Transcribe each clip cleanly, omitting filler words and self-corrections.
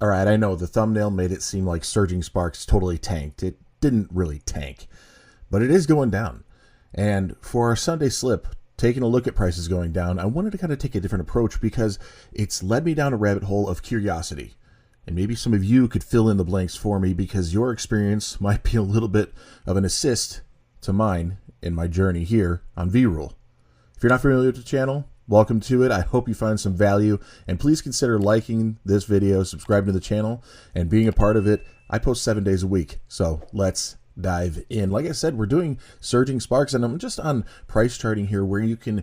All right, I know the thumbnail made it seem like Surging Sparks totally tanked. It didn't really tank, but it is going down. And for our Sunday slip, taking a look at prices going down, I wanted to kind of take a different approach because it's led me down a rabbit hole of curiosity. And maybe some of you could fill in the blanks for me because your experience might be a little bit of an assist to mine in my journey here on V-Rule. If you're not familiar with the channel, welcome to it. I hope you find some value, and please consider liking this video, subscribing to the channel, and being a part of it. I post 7 days a week, so let's dive in. Like I said, we're doing Surging Sparks, and I'm just on price charting here where you can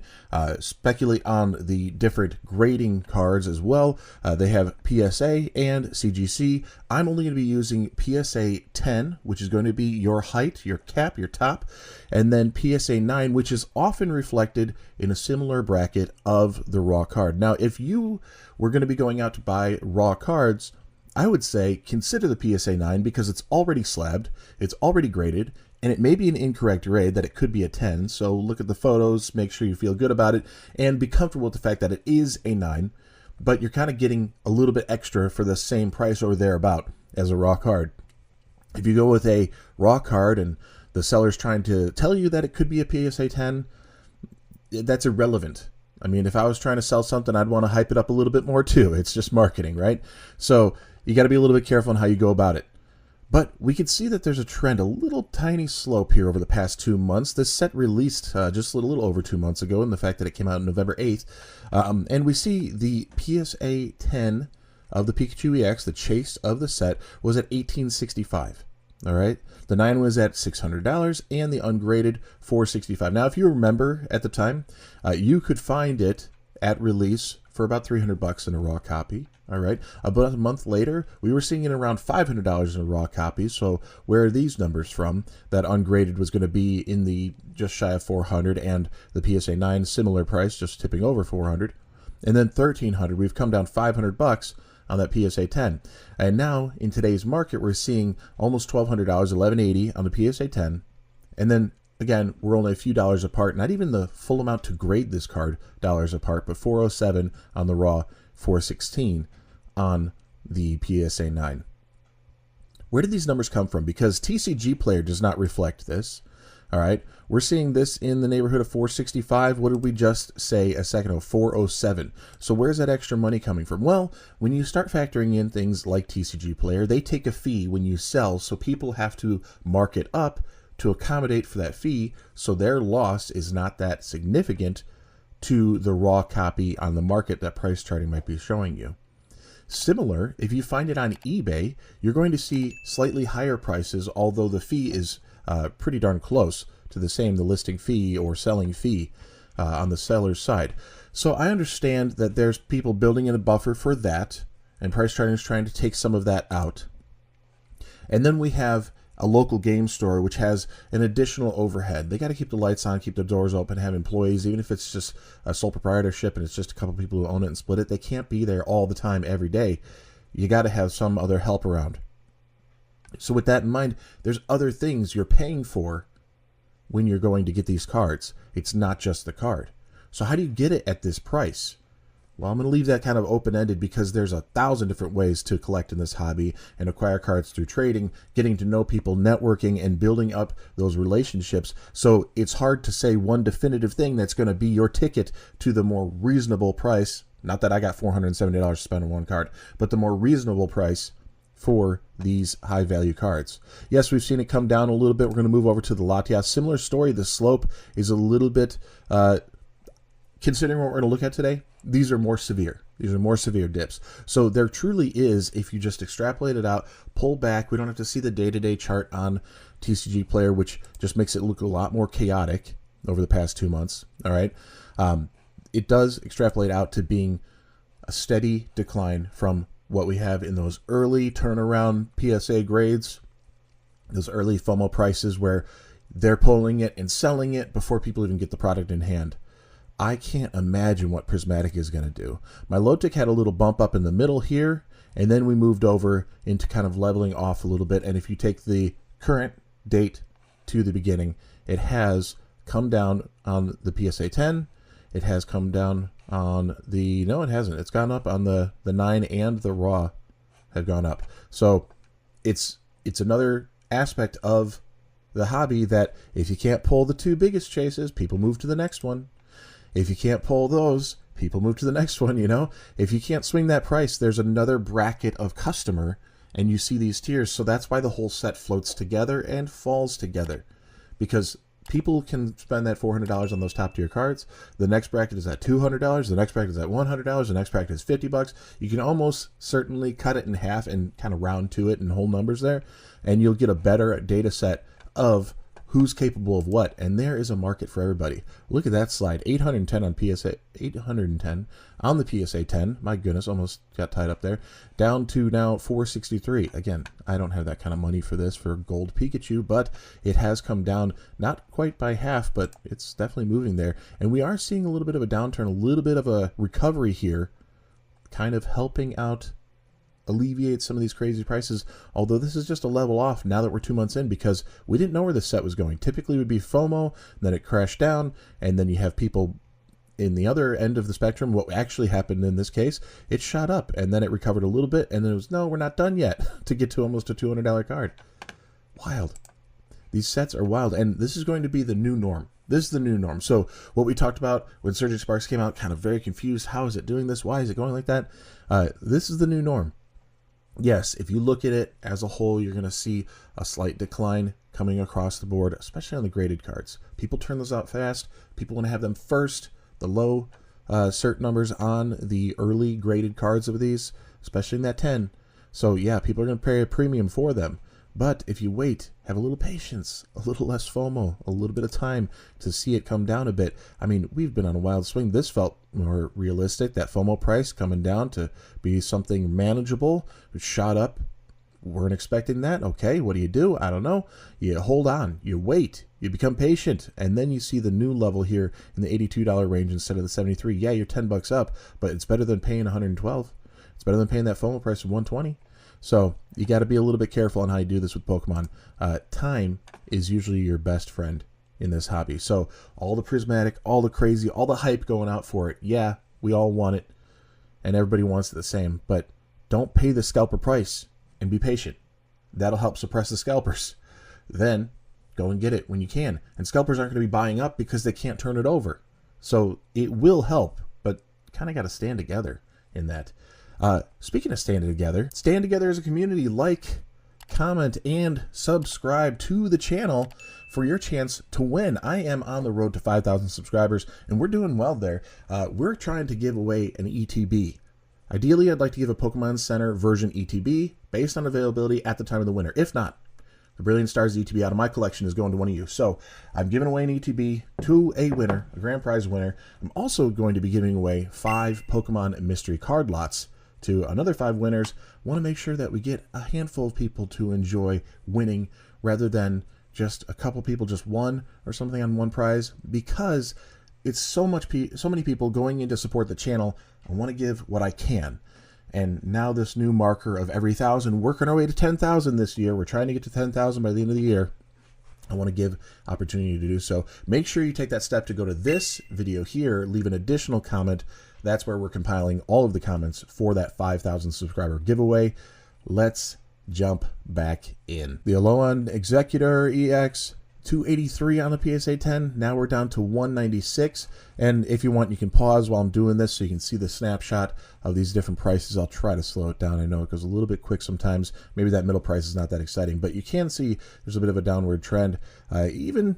speculate on the different grading cards as well. They have PSA and CGC. I'm only going to be using PSA 10, which is going to be your height, your cap, your top, and then PSA 9, which is often reflected in a similar bracket of the raw card. Now, if you were going to be going out to buy raw cards, I would say consider the PSA 9 because it's already slabbed, it's already graded, and it may be an incorrect grade, that it could be a 10. So look at the photos, make sure you feel good about it, and be comfortable with the fact that it is a 9, but you're kind of getting a little bit extra for the same price or thereabout as a raw card. If you go with a raw card and the seller's trying to tell you that it could be a PSA 10, that's irrelevant. I mean, if I was trying to sell something, I'd want to hype it up a little bit more too. It's just marketing, right? So you got to be a little bit careful on how you go about it. But we can see that there's a trend, a little tiny slope here over the past 2 months. This set released just a little over 2 months ago, and the fact that it came out on November 8th. And we see the PSA 10 of the Pikachu EX, the chase of the set, was at $1865. All right, the 9 was at $600 and the ungraded $465. Now, if you remember at the time, you could find it at release for about $300 in a raw copy. All right, about a month later, we were seeing it around $500 in a raw copy. So where are these numbers from? That ungraded was going to be in the just shy of $400, and the PSA 9 similar price, just tipping over $400, and then $1,300. We've come down $500 on that PSA 10. And now in today's market, we're seeing almost $1,200, $1,180 on the PSA 10. And then again, we're only a few dollars apart, not even the full amount to grade this card dollars apart, but $407 on the raw, $416 on the PSA 9. Where did these numbers come from? Because TCG Player does not reflect this. All right, we're seeing this in the neighborhood of $465. What did we just say a second ago? $407. So where's that extra money coming from? Well, when you start factoring in things like TCG Player, they take a fee when you sell, so people have to mark it up to accommodate for that fee, so their loss is not that significant to the raw copy on the market that price charting might be showing you. Similar, if you find it on eBay, you're going to see slightly higher prices, although the fee is pretty darn close to the same, the listing fee or selling fee on the seller's side. So I understand that there's people building in a buffer for that, and price charting is trying to take some of that out. And then we have a local game store which has an additional overhead. They got to keep the lights on, keep the doors open, have employees, even if it's just a sole proprietorship and it's just a couple people who own it and split it. They can't be there all the time, every day. You got to have some other help around. So with that in mind, there's other things you're paying for when you're going to get these cards. It's not just the card. So how do you get it at this price? Well, I'm going to leave that kind of open-ended because there's 1,000 different ways to collect in this hobby and acquire cards through trading, getting to know people, networking, and building up those relationships. So it's hard to say one definitive thing that's going to be your ticket to the more reasonable price. Not that I got $470 to spend on one card, but the more reasonable price for these high-value cards. Yes, we've seen it come down a little bit. We're going to move over to the Latias. Similar story. The slope is a little bit, considering what we're going to look at today, these are more severe. These are more severe dips. So there truly is, if you just extrapolate it out, pull back, we don't have to see the day-to-day chart on TCG Player, which just makes it look a lot more chaotic over the past 2 months. All right. It does extrapolate out to being a steady decline from what we have in those early turnaround PSA grades, those early FOMO prices where they're pulling it and selling it before people even get the product in hand. I can't imagine what Prismatic is going to do. My low tick had a little bump up in the middle here, and then we moved over into kind of leveling off a little bit. And if you take the current date to the beginning, it has come down on the PSA 10. It has come down on the, no, it hasn't. It's gone up on the 9 and the raw have gone up. So it's another aspect of the hobby that if you can't pull the two biggest chases, people move to the next one. If you can't pull those, people move to the next one, you know? If you can't swing that price, there's another bracket of customer, and you see these tiers. So that's why the whole set floats together and falls together, because people can spend that $400 on those top tier cards. The next bracket is at $200. The next bracket is at $100. The next bracket is $50. You can almost certainly cut it in half and kind of round to it in whole numbers there, and you'll get a better data set of who's capable of what, and there is a market for everybody. Look at that slide, 810 on PSA, 810 on the PSA 10. My goodness, almost got tied up there. Down to now 463. Again, I don't have that kind of money for this for Gold Pikachu, but it has come down, not quite by half, but it's definitely moving there. And we are seeing a little bit of a downturn, a little bit of a recovery here, kind of helping out alleviate some of these crazy prices, although this is just a level off now that we're 2 months in, because we didn't know where the set was going. Typically it would be FOMO, then it crashed down, and then you have people in the other end of the spectrum. What actually happened in this case, it shot up and then it recovered a little bit, and then it was, no, we're not done yet, to get to almost a $200 card. Wild. These sets are wild, and this is going to be the new norm. This is the new norm. So what we talked about when Surging Sparks came out, kind of very confused. How is it doing this? Why is it going like that? This is the new norm. Yes, if you look at it as a whole, you're going to see a slight decline coming across the board, especially on the graded cards. People turn those out fast. People want to have them first. The low cert numbers on the early graded cards of these, especially in that 10. So yeah, people are going to pay a premium for them. But if you wait, have a little patience, a little less FOMO, a little bit of time to see it come down a bit. I mean, we've been on a wild swing. This felt more realistic, that FOMO price coming down to be something manageable. It shot up. Weren't expecting that. Okay, what do? I don't know. You hold on. You wait. You become patient. And then you see the new level here in the $82 range instead of the $73. Yeah, you're $10 up, but it's better than paying $112. It's better than paying that FOMO price of $120. So you got to be a little bit careful on how you do this with Pokemon. Time is usually your best friend in this hobby. So all the prismatic, all the crazy, all the hype going out for it. Yeah, we all want it, and everybody wants it the same. But don't pay the scalper price and be patient. That'll help suppress the scalpers. Then go and get it when you can. And scalpers aren't going to be buying up because they can't turn it over. So it will help, but kind of got to stand together in that. Speaking of standing together, stand together as a community. Like, comment, and subscribe to the channel for your chance to win. I am on the road to 5,000 subscribers, and we're doing well there. We're trying to give away an ETB. Ideally, I'd like to give a Pokemon Center version ETB based on availability at the time of the winner. If not, the Brilliant Stars ETB out of my collection is going to one of you. So I'm giving away an ETB to a winner, a grand prize winner. I'm also going to be giving away 5 Pokemon mystery card lots to another 5 winners. Want to make sure that we get a handful of people to enjoy winning rather than just a couple people just won or something on one prize, because it's so many people going in to support the channel. I want to give what I can. And now this new marker of every 1,000, working our way to 10,000 this year. We're trying to get to 10,000 by the end of the year. I want to give opportunity to do so. Make sure you take that step to go to this video here, leave an additional comment. That's where we're compiling all of the comments for that 5,000 subscriber giveaway. Let's jump back in. The Alolan Executor EX, 283 on the PSA 10. Now we're down to 196. And if you want, you can pause while I'm doing this so you can see the snapshot of these different prices. I'll try to slow it down. I know it goes a little bit quick sometimes. Maybe that middle price is not that exciting, but you can see there's a bit of a downward trend. Even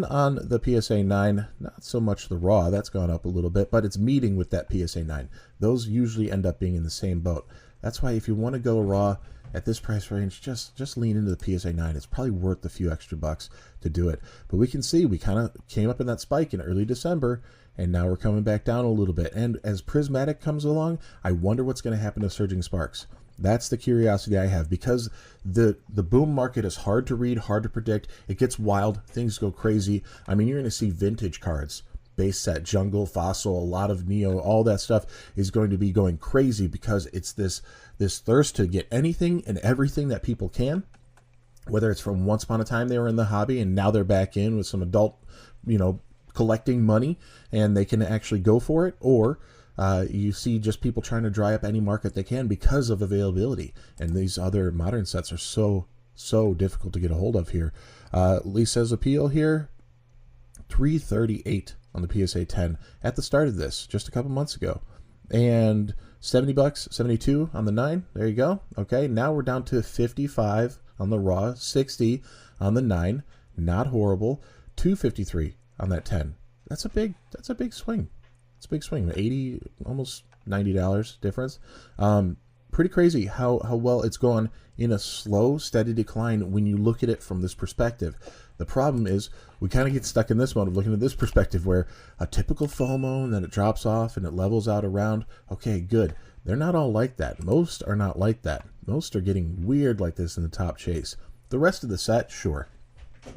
on the PSA 9, not so much the raw. That's gone up a little bit, but it's meeting with that PSA 9. Those usually end up being in the same boat. That's why if you want to go raw at this price range, just lean into the PSA 9. It's probably worth a few extra bucks to do it. But we can see we kind of came up in that spike in early December, and now we're coming back down a little bit. And as Prismatic comes along, I wonder what's going to happen to Surging Sparks. That's the curiosity I have, because the boom market is hard to read, hard to predict. It gets wild. Things go crazy. I mean, you're going to see vintage cards, base set, jungle, fossil, a lot of neo, all that stuff is going to be going crazy because it's this thirst to get anything and everything that people can, whether it's from once upon a time they were in the hobby and now they're back in with some adult, collecting money and they can actually go for it, or you see just people trying to dry up any market they can because of availability. And these other modern sets are so difficult to get a hold of here. Lisa's Appeal here, $338 on the PSA 10 at the start of this, just a couple months ago. And $70, 72 on the 9. There you go. Okay, now we're down to 55 on the raw, 60 on the 9. Not horrible. 253 on that 10. That's a big swing. It's a big swing. 80, almost $90 difference. Pretty crazy how well it's gone in a slow, steady decline when you look at it from this perspective. The problem is we kind of get stuck in this mode of looking at this perspective where a typical FOMO and then it drops off and it levels out around. Okay, good. They're not all like that. Most are not like that. Most are getting weird like this in the top chase. The rest of the set, sure,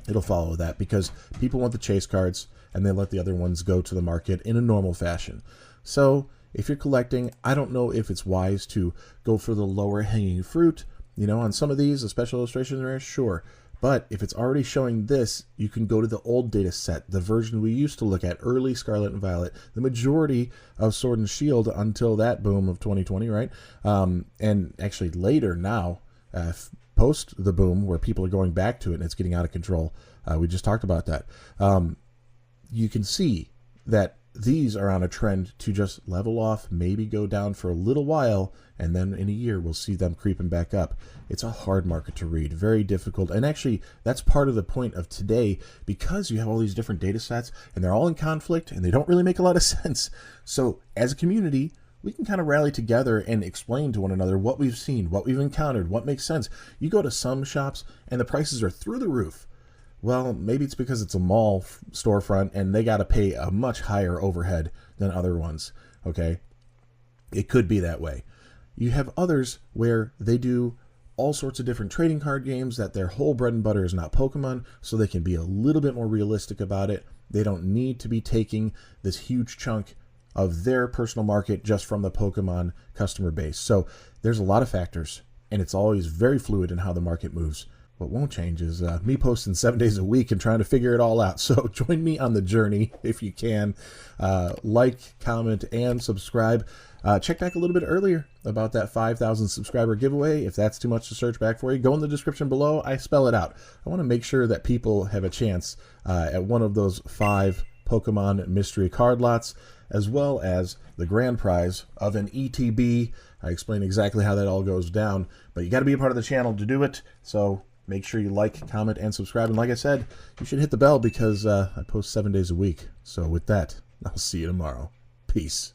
it'll follow that because people want the chase cards and they let the other ones go to the market in a normal fashion. So if you're collecting, I don't know if it's wise to go for the lower hanging fruit. You know, on some of these, the special illustration rare, sure. But if it's already showing this, you can go to the old data set, the version we used to look at, early Scarlet and Violet, the majority of Sword and Shield until that boom of 2020, right? And actually later now, post the boom where people are going back to it and it's getting out of control. We just talked about that. You can see that these are on a trend to just level off, maybe go down for a little while, and then in a year we'll see them creeping back up. It's a hard market to read, very difficult, and actually that's part of the point of today because you have all these different data sets and they're all in conflict and they don't really make a lot of sense. So as a community, we can kind of rally together and explain to one another what we've seen, what we've encountered, what makes sense. You go to some shops and the prices are through the roof. Well, maybe it's because it's a mall storefront and they got to pay a much higher overhead than other ones, okay? It could be that way. You have others where they do all sorts of different trading card games that their whole bread and butter is not Pokemon, so they can be a little bit more realistic about it. They don't need to be taking this huge chunk of their personal market just from the Pokemon customer base. So there's a lot of factors, and it's always very fluid in how the market moves. What won't change is me posting 7 days a week and trying to figure it all out. So join me on the journey if you can. Like, comment, and subscribe. Check back a little bit earlier about that 5,000 subscriber giveaway. If that's too much to search back for you, go in the description below. I spell it out. I want to make sure that people have a chance at one of those 5 Pokemon mystery card lots, as well as the grand prize of an ETB. I explain exactly how that all goes down, but you got to be a part of the channel to do it. So make sure you like, comment, and subscribe. And like I said, you should hit the bell because I post 7 days a week. So with that, I'll see you tomorrow. Peace.